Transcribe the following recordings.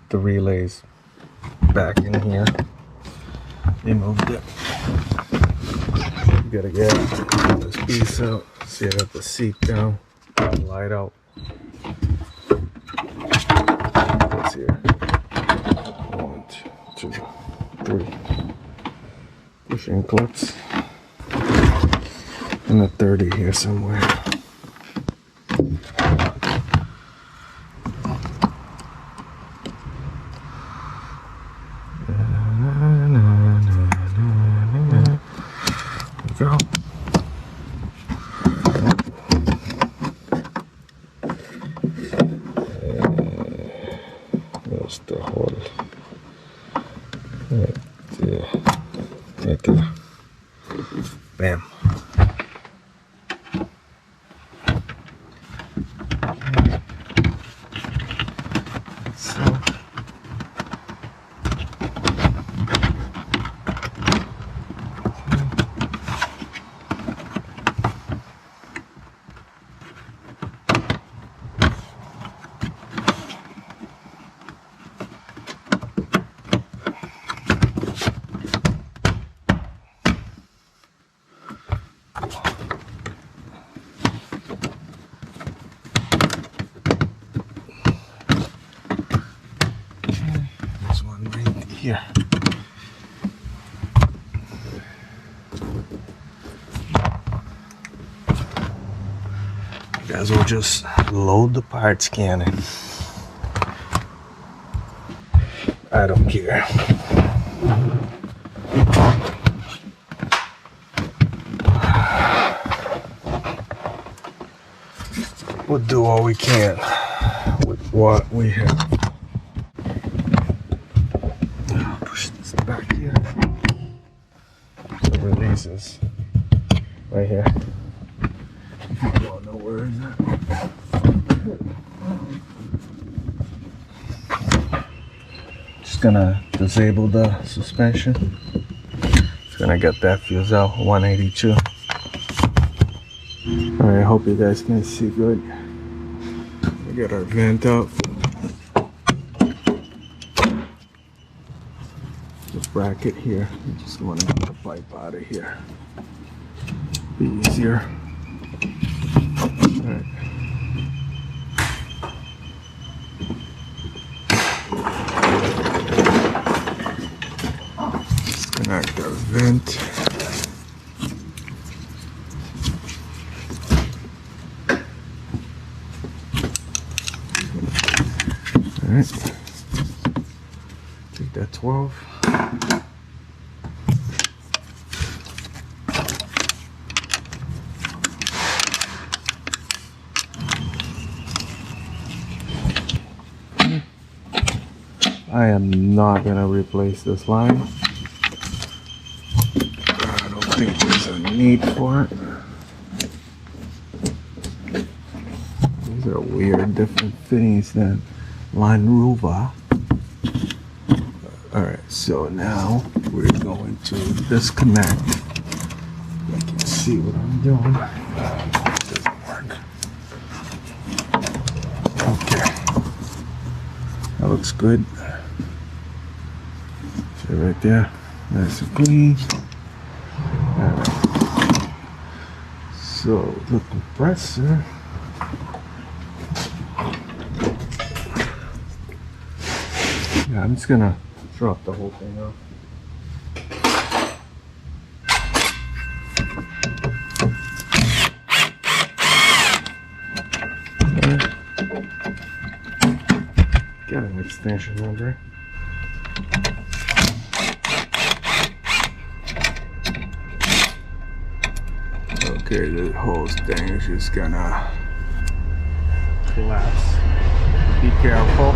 The relays back in here. They moved it. You gotta get this piece out. See, I got the seat down, the light out. What's here? 1, 2, 3 pushing clips, and a 30 here somewhere. Go. There's the hole. Right there. Right there. Bam. So. Here. You guys will just load the parts cannon. I don't care. We'll do all we can with what we have. Push this back here. The releases right here. I don't know where is that. Just gonna disable the suspension. Just gonna get that fuse out. 182. Alright, I hope you guys can see good. We got our vent out. The bracket here. I just want to get the pipe out of here. Be easier. Alright. Disconnect our vent. Alright, take that 12. I am not going to replace this line. I don't think there's a need for it. These are weird, different fittings than line Ruva. Alright, so now we're going to disconnect. You can see what I'm doing. It doesn't work. Okay. That looks good. See right there. Nice and clean. Alright. So the compressor. Yeah, I'm just gonna drop the whole thing off. Got an extension member. Okay, the whole thing is just gonna collapse. Be careful.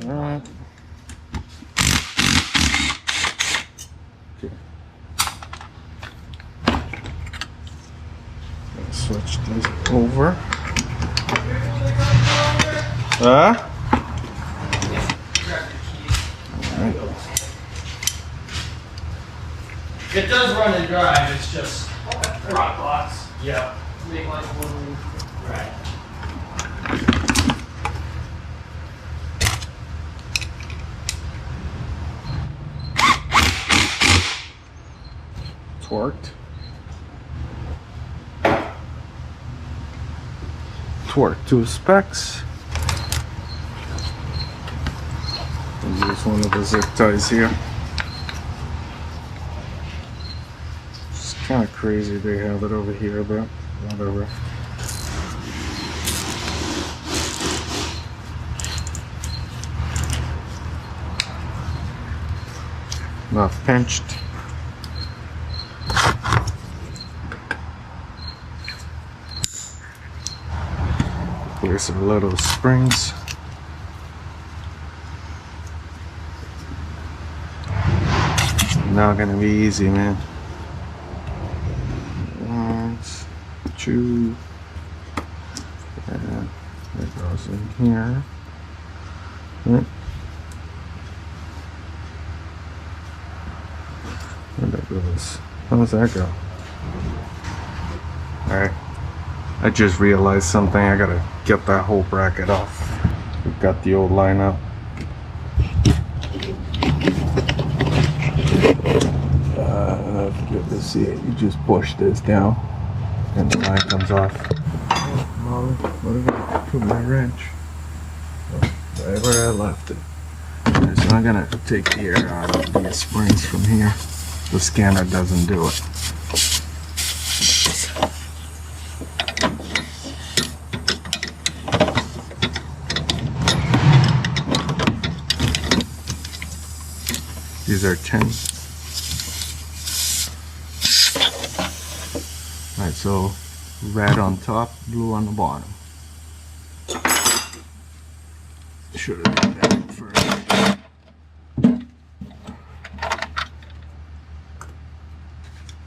Alright. Okay. Switch this over. Huh? Alright. It does run and drive, it's just rock box. Yeah. Make like one right. Torqued. Torque to specs. And use one of the zip ties here. It's kind of crazy they have it over here, but whatever. Not pinched. Place a lot of springs. Not gonna be easy, man. 1, 2, and it goes in here. Right. Where that goes? How does that go? Alright. I just realized something. I gotta get that whole bracket off. We've got the old line up. If you get to see it, you just push this down and the line comes off. Oh, Molly, what did I put my wrench? Oh, right where I left it. Right, so I'm gonna take the air out of these springs from here. The scanner doesn't do it. These are 10. Alright, so red on top, blue on the bottom. Should have done that first.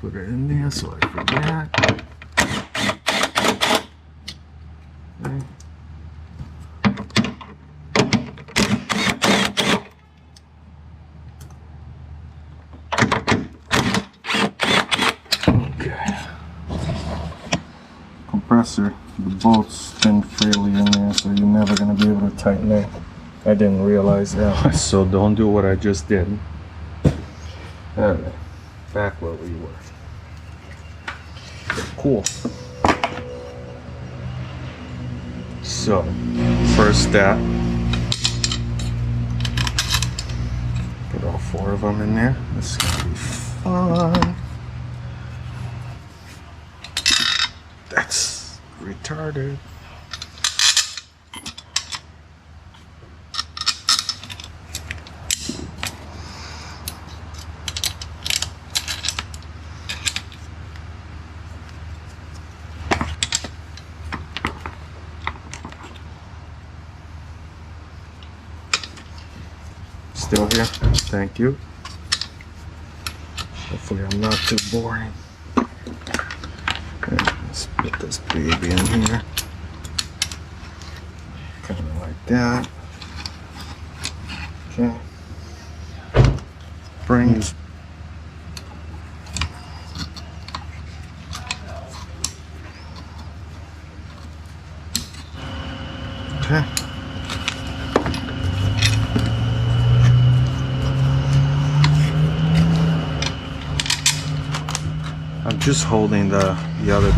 Put it in there so I forget. Okay. Compressor, the bolts spin freely in there, so you're never going to be able to tighten it. I didn't realize that. So don't do what I just did. Alright, back where we were. Cool. So, first step, put all 4 of them in there. This is going to be fun. That's retarded. Still here? Thank you. Hopefully I'm not too boring. Let's put this baby in here. Kind of like that. Okay. Springs. Okay. I'm just holding the other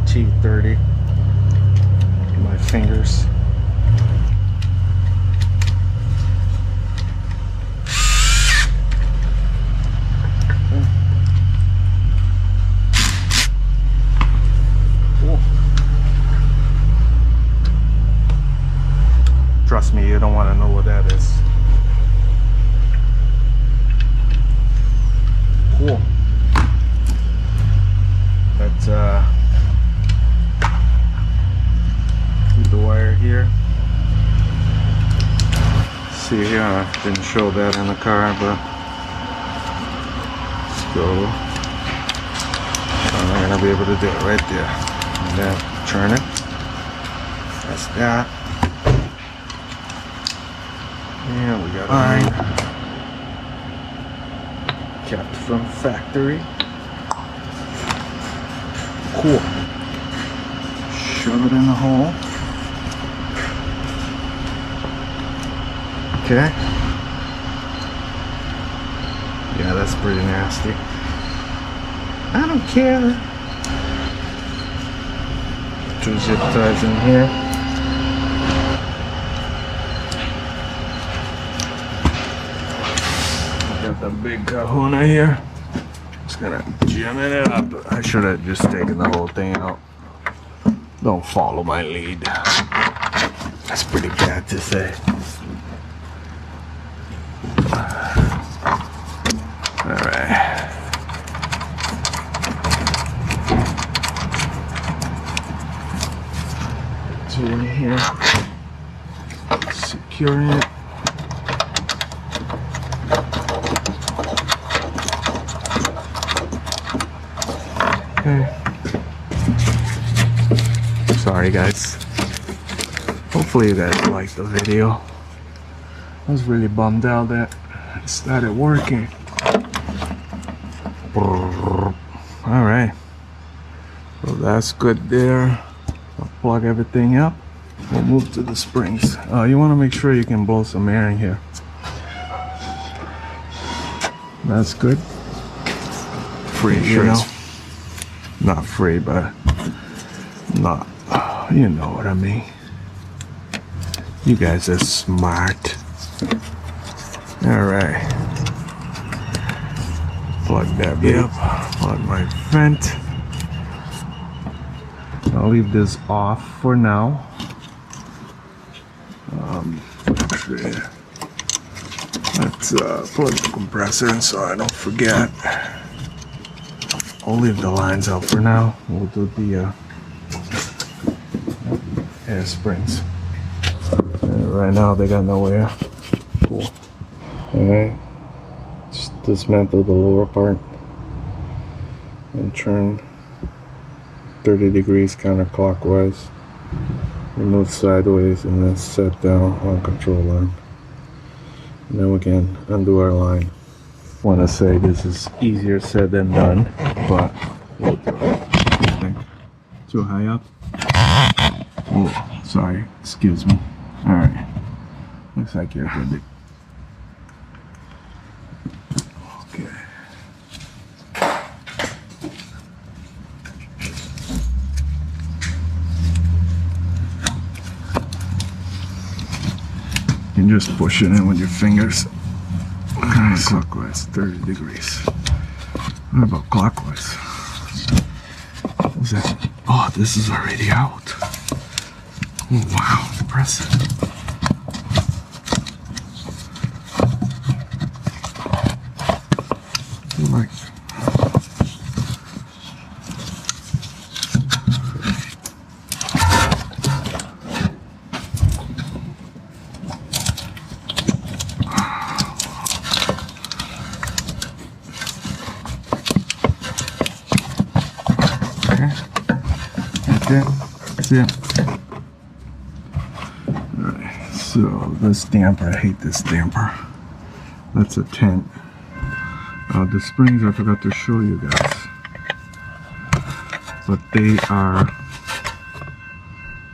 T30 in my fingers. Cool. Trust me, you don't want to know what that is. Cool. Let's keep the wire here. didn't show that in the car, but so I'm gonna be able to do it right there. And then turn it. That's that. And we got line kept from factory. Cool. Shove it in the hole. Okay. Yeah, that's pretty nasty. I don't care. 2 zip ties in here. Got the big kahuna here. Just gonna jam it up. I should have just taken the whole thing out. Don't follow my lead. That's pretty bad to say. Alright. Two in here. Securing it. Okay. Sorry guys. Hopefully you guys liked the video. I was really bummed out that it started working. Alright. So that's good there. I'll plug everything up. We'll move to the springs. You want to make sure you can blow some air in here. That's good. Free, you know. Not free, but not, you know what I mean. You guys are smart. Alright. Plug that up. Plug my vent. I'll leave this off for now. Let's plug the compressor in so I don't forget. I'll leave the lines out for now. We'll do the air springs. Right now they got no air. Cool. Alright. Just dismantle the lower part and turn 30 degrees counterclockwise. Remove sideways and then set down on control line. And then we can undo our line. Want to say this is easier said than done, but we'll do it. Too high up? Oh, sorry. Excuse me. Alright. Looks like you're good. Okay. You can just push it in with your fingers. Clockwise, 30 degrees. What about clockwise? What's that? Oh, this is already out. Oh, wow, impressive. Like, that's it. Alright, so this damper, I hate this damper. That's a tent. The springs I forgot to show you guys. But they are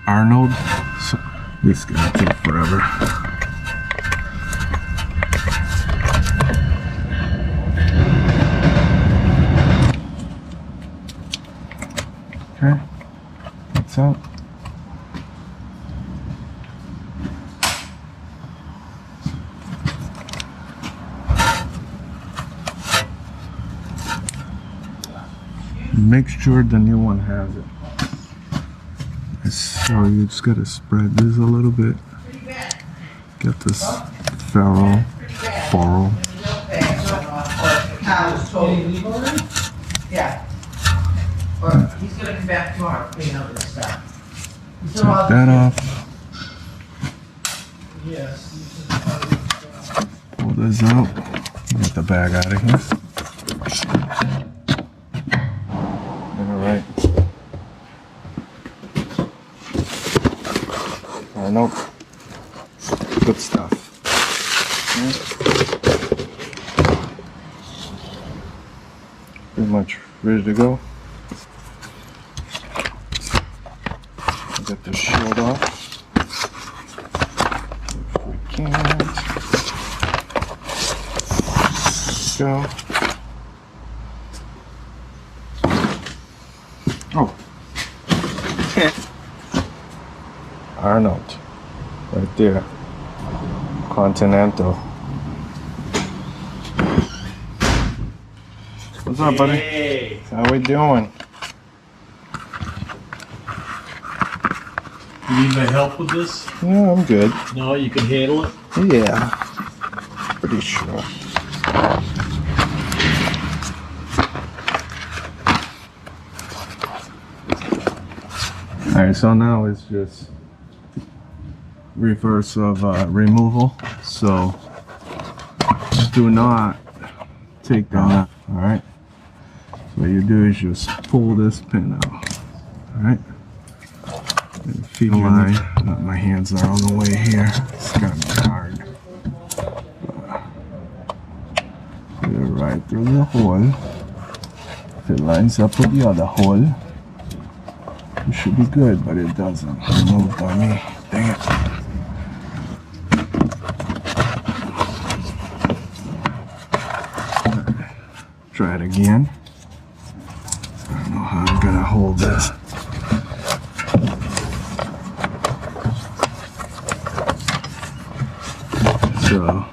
Arnold. So this is gonna take forever. Okay, that's out. Make sure the new one has it. So you just gotta spread this a little bit. Get this ferrule. Yeah. Or he's gonna come back tomorrow to clean up his stuff. Take that off. Yes. this out. Get the bag out of here. Alright. Nope. Good stuff. Pretty much ready to go. Get the shield off. If we can't. Go. Oh. Arnold. Right there. Continental. What's up, buddy? Hey. How we doing? You need my help with this? Yeah, I'm good. No, you can handle it? Yeah. Pretty sure. Alright, so now it's just reverse of removal. So do not take that out. Alright. So what you do is just pull this pin out. Alright. And feel my hands are on the way here. It's gonna be hard. Put it right through the hole. If it lines up with the other hole, it should be good, but it doesn't. Removed by me. Dang it. Try it again. I don't know how I'm gonna hold this. So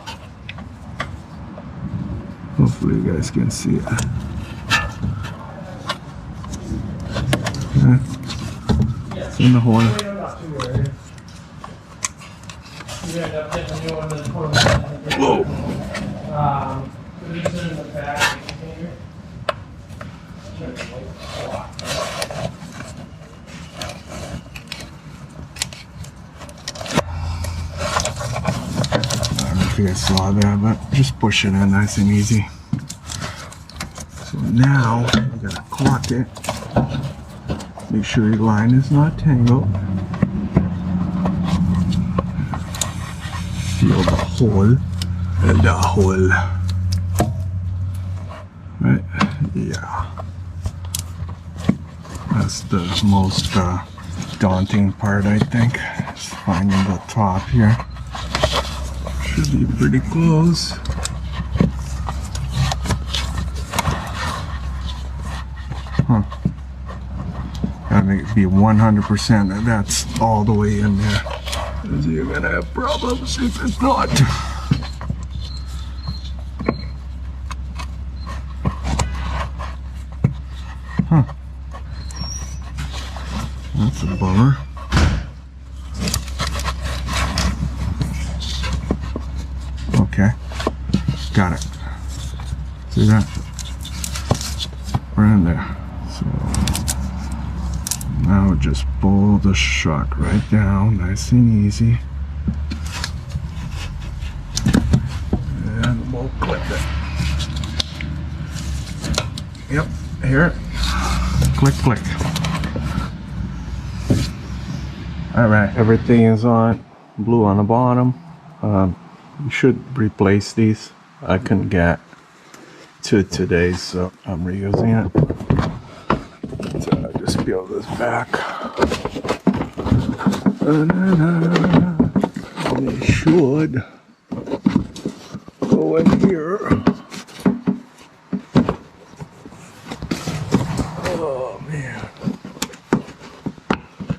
hopefully you guys can see it. It's in the hole. Whoa. I don't know if you guys saw that, but just push it in nice and easy. So now you gotta clock it. Make sure your line is not tangled. Feel the hole and the hole. Right? Yeah. That's the most daunting part, I think. Is finding the top here. Should be pretty close. Huh. Gotta make it be 100% that that's all the way in there. Because you're gonna have problems if it's not. Huh. That's a bummer. Okay. Got it. See that? Right in there. So now just pull the shot right down, nice and easy. And we'll clip it. Yep, hear it? Click, click. Alright, everything is on. Blue on the bottom. You should replace these. I couldn't get to today, so I'm reusing it. So I just peel this back. And it should go in here. Oh man.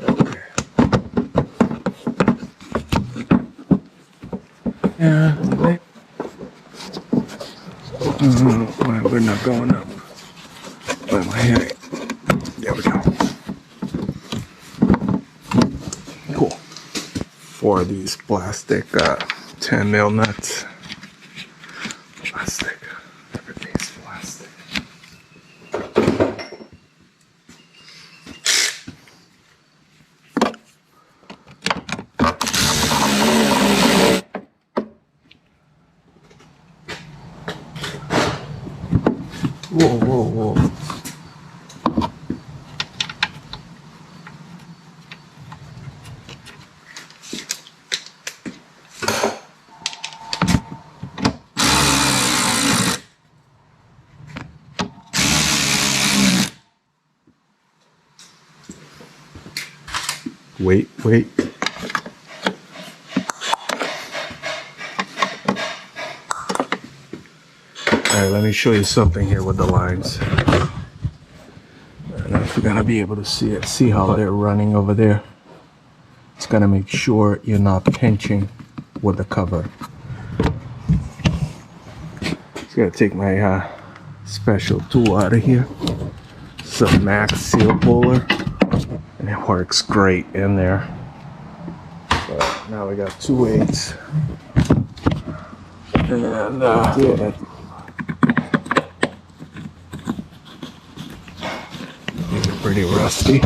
Okay. Yeah. Why we're not going up? Why am I hitting? There we go. Cool. 4 of these plastic 10 mil nuts. Plastic. Everything's plastic. Whoa, whoa, whoa. Wait, wait. All right, let me show you something here with the lines. I don't know if you're gonna be able to see it. See how they're running over there? It's gonna make sure you're not pinching with the cover. Just gotta take my special tool out of here. It's a Max seal puller, and it works great in there. So now we got 2/8, and yeah. These are pretty rusty.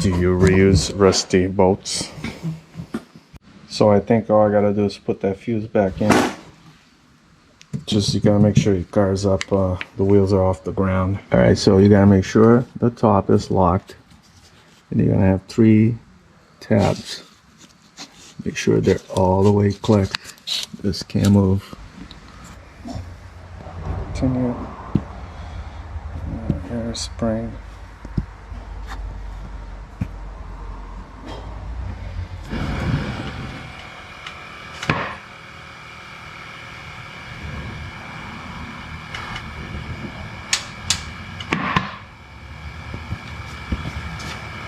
Do you reuse rusty bolts? So I think all I gotta do is put that fuse back in. Just you gotta make sure your car's up, the wheels are off the ground. All right, so you gotta make sure the top is locked, and you're gonna have 3 tabs. Make sure they're all the way clicked. This can't move. Continue. Air spring.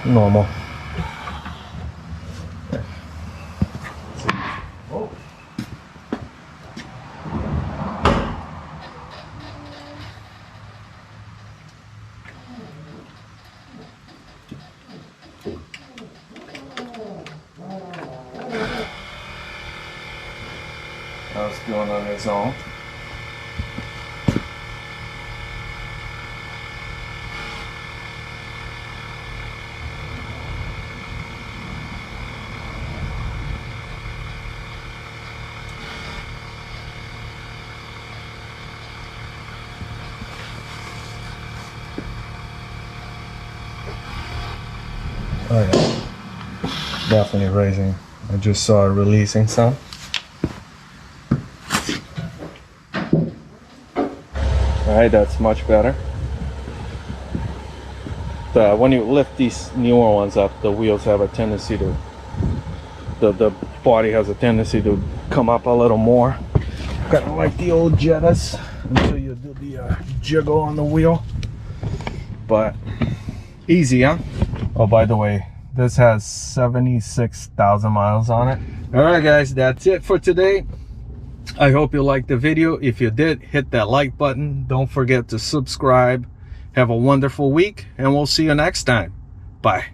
Normal. Oh. I was doing on his own. Oh yeah, definitely raising. I just saw it releasing some. Alright, that's much better. When you lift these newer ones up, the wheels have a tendency to, the body has a tendency to come up a little more. Kind of like the old Jettas until you do the jiggle on the wheel. But easy, huh? Oh, by the way, this has 76,000 miles on it. All right, guys, that's it for today. I hope you liked the video. If you did, hit that like button. Don't forget to subscribe. Have a wonderful week, and we'll see you next time. Bye.